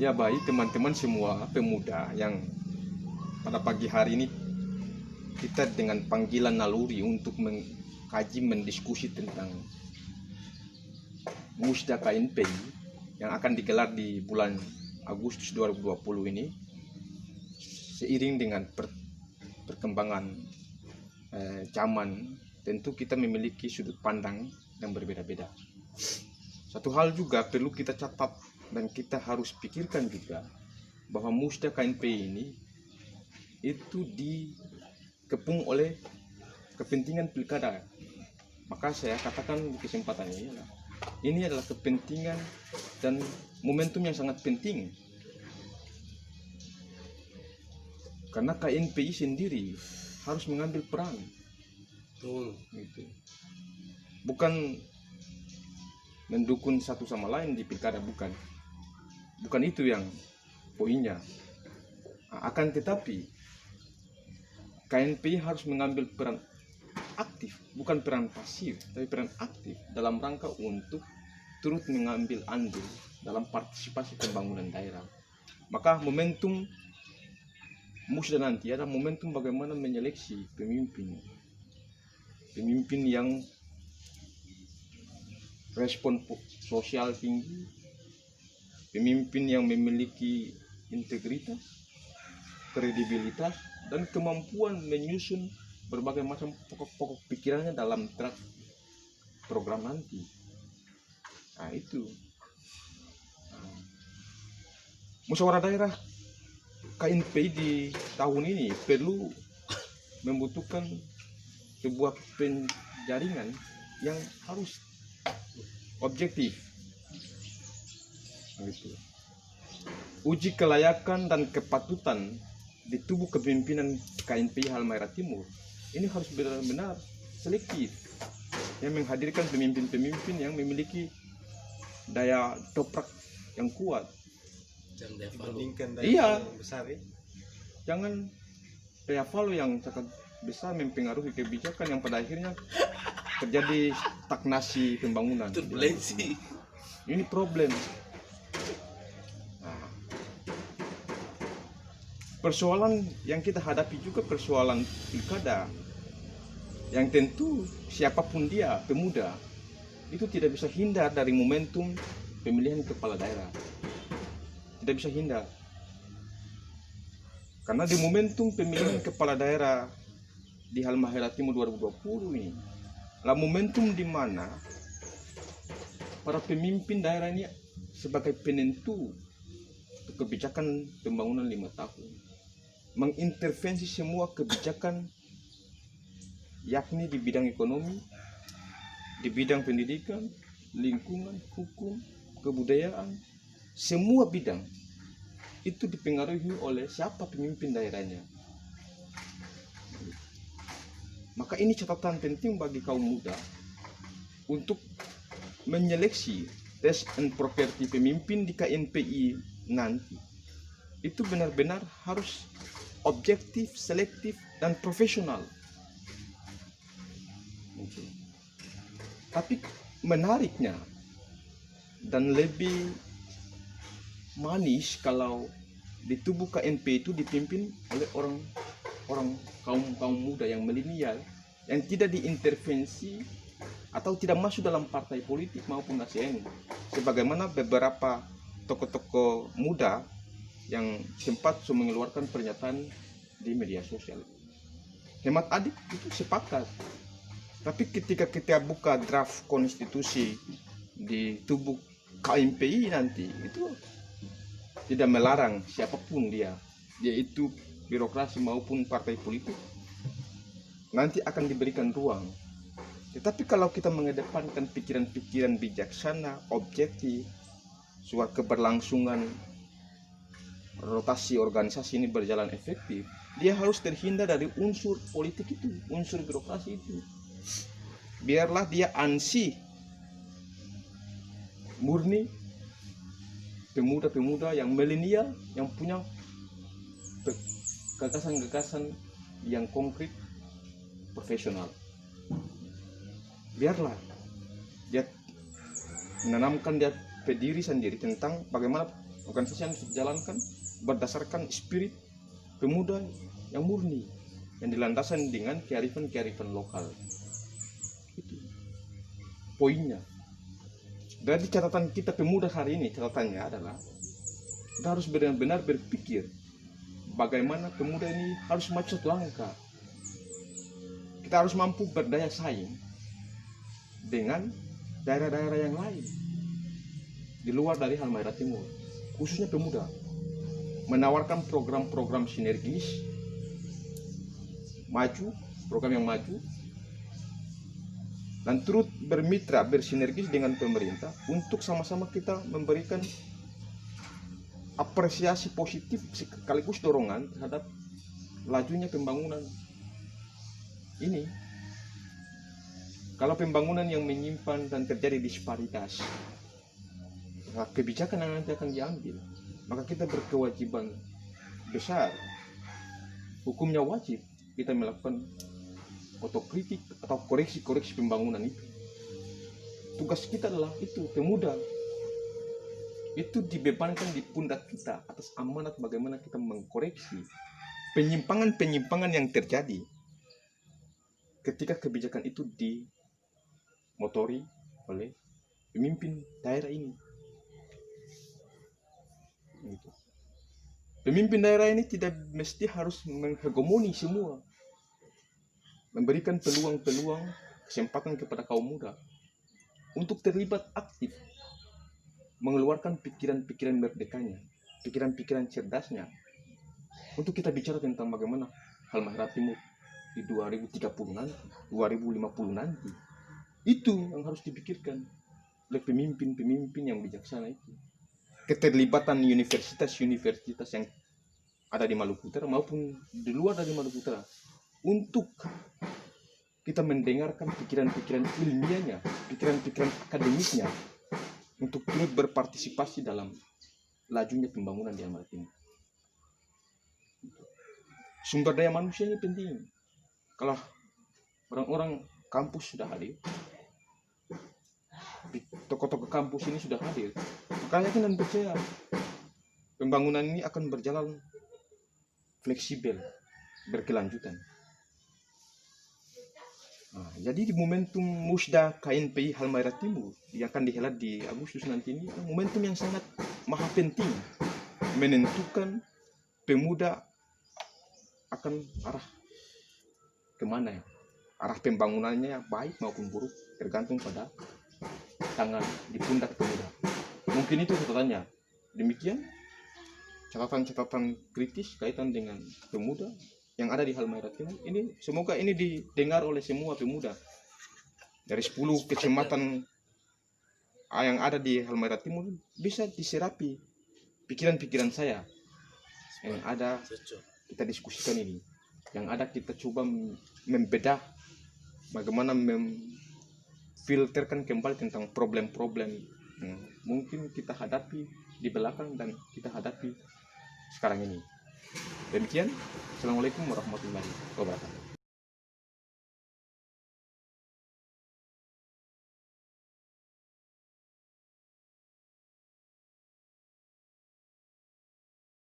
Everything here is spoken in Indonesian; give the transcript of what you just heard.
Ya baik teman-teman semua pemuda yang pada pagi hari ini kita dengan panggilan naluri untuk mengkaji mendiskusi tentang Musda KNPI yang akan digelar di bulan Agustus 2020 ini, seiring dengan perkembangan zaman, tentu kita memiliki sudut pandang yang berbeda-beda. Satu hal juga perlu kita catat dan kita harus pikirkan juga, bahwa Musda KNPI ini itu dikepung oleh kepentingan pilkada. Maka saya katakan di kesempatan ini adalah kepentingan dan momentum yang sangat penting, karena KNPI sendiri harus mengambil peran. Gitu. Bukan mendukung satu sama lain di pilkada, bukan itu yang poinnya. Akan tetapi KNPI harus mengambil peran aktif, bukan peran pasif, tapi peran aktif dalam rangka untuk turut mengambil andil dalam partisipasi pembangunan daerah. Maka momentum Musda nanti adalah momentum bagaimana menyeleksi pemimpin yang respon sosial tinggi, pemimpin yang memiliki integritas, kredibilitas, dan kemampuan menyusun berbagai macam pokok-pokok pikirannya dalam draft program nanti. Nah itu musyawarah daerah KNPI di tahun ini perlu membutuhkan sebuah penjaringan yang harus objektif. Gitu. Uji kelayakan dan kepatutan di tubuh kepemimpinan KNPI Halmahera Timur ini harus benar-benar selektif, yang menghadirkan pemimpin-pemimpin yang memiliki daya toprak yang kuat. Iya, besar, ya? Jangan daya value yang sangat besar mempengaruhi kebijakan yang pada akhirnya terjadi stagnasi pembangunan. Turbulensi. Ini problem. Persoalan yang kita hadapi juga persoalan pilkada, yang tentu siapapun dia, pemuda, itu tidak bisa hindar dari momentum pemilihan kepala daerah. Tidak bisa hindar. Karena di momentum pemilihan kepala daerah di Halmahera Timur 2020 ini, lah momentum di mana para pemimpin daerah ini sebagai penentu kebijakan pembangunan 5 tahun mengintervensi semua kebijakan, yakni di bidang ekonomi, di bidang pendidikan, lingkungan, hukum, kebudayaan, semua bidang itu dipengaruhi oleh siapa pemimpin daerahnya. Maka ini catatan penting bagi kaum muda untuk menyeleksi test and property pemimpin di KNPI nanti. Itu benar-benar harus objektif, selektif, dan profesional. Tapi menariknya dan lebih manis kalau di tubuh KNPI itu dipimpin oleh orang kaum muda yang milenial, yang tidak diintervensi atau tidak masuk dalam partai politik maupun ASN, sebagaimana beberapa tokoh-tokoh muda yang sempat mengeluarkan pernyataan di media sosial. Hemat adik itu sepakat, tapi ketika kita buka draft konstitusi di tubuh KNPI nanti, itu tidak melarang siapapun dia itu birokrasi maupun partai politik, nanti akan diberikan ruang. Tetapi kalau kita mengedepankan pikiran-pikiran bijaksana, objektif, suatu keberlangsungan rotasi organisasi ini berjalan efektif, dia harus terhindar dari unsur politik itu, unsur birokrasi itu. Biarlah dia ansih, murni, pemuda-pemuda yang milenial, yang punya gagasan-gagasan yang konkret, profesional. Biarlah dia menanamkan dia pendiri sendiri tentang bagaimana Organisasi yang dijalankan berdasarkan spirit pemuda yang murni, yang dilandaskan dengan kearifan-kearifan lokal. Itu poinnya. Dari catatan kita pemuda hari ini, catatannya adalah kita harus benar-benar berpikir bagaimana pemuda ini harus maju satu langkah. Kita harus mampu berdaya saing dengan daerah-daerah yang lain di luar dari Halmahera Timur, khususnya pemuda, menawarkan program-program sinergis maju, program yang maju, dan turut bermitra bersinergis dengan pemerintah untuk sama-sama kita memberikan apresiasi positif sekaligus dorongan terhadap lajunya pembangunan ini. Kalau pembangunan yang menyimpan dan terjadi disparitas, kebijakan yang nanti akan diambil, maka kita berkewajiban besar, hukumnya wajib kita melakukan otokritik atau koreksi-koreksi pembangunan itu. Tugas kita adalah itu, pemuda itu dibebankan di pundak kita atas amanat bagaimana kita mengkoreksi penyimpangan-penyimpangan yang terjadi ketika kebijakan itu dimotori oleh pemimpin daerah ini. Pemimpin daerah ini tidak mesti harus menghegemoni semua, memberikan peluang-peluang kesempatan kepada kaum muda untuk terlibat aktif, mengeluarkan pikiran-pikiran merdekanya, pikiran-pikiran cerdasnya, untuk kita bicara tentang bagaimana Halmahera Timur di 2030 nanti, 2050 nanti. Itu yang harus dipikirkan oleh pemimpin-pemimpin yang bijaksana itu. Keterlibatan universitas-universitas yang ada di Maluku Utara maupun di luar dari Maluku Utara untuk kita mendengarkan pikiran-pikiran ilmiahnya, pikiran-pikiran akademiknya untuk turut berpartisipasi dalam lajunya pembangunan di Halmahera Timur. Sumber daya manusia ini penting. Kalau orang-orang kampus sudah hadir, tokoh-tokoh kampus ini sudah hadir, maka yakin dan percaya pembangunan ini akan berjalan fleksibel, berkelanjutan. Nah, jadi di momentum Musda KNPI Halmahera Timur yang akan dihelat di Agustus nanti ini, momentum yang sangat maha penting menentukan pemuda akan arah kemana ya, arah pembangunannya baik maupun buruk tergantung pada tangan di pundak pemuda. Mungkin itu catatannya. Demikian catatan-catatan kritis kaitan dengan pemuda yang ada di Halmahera Timur ini. Semoga ini didengar oleh semua pemuda dari 10 kecamatan yang ada di Halmahera Timur. Bisa diserapi pikiran-pikiran saya yang ada, kita diskusikan ini. Yang ada kita coba membedah bagaimana memfilterkan kembali tentang problem-problem yang mungkin kita hadapi di belakang dan kita hadapi sekarang ini. Demikian, Assalamualaikum warahmatullahi wabarakatuh.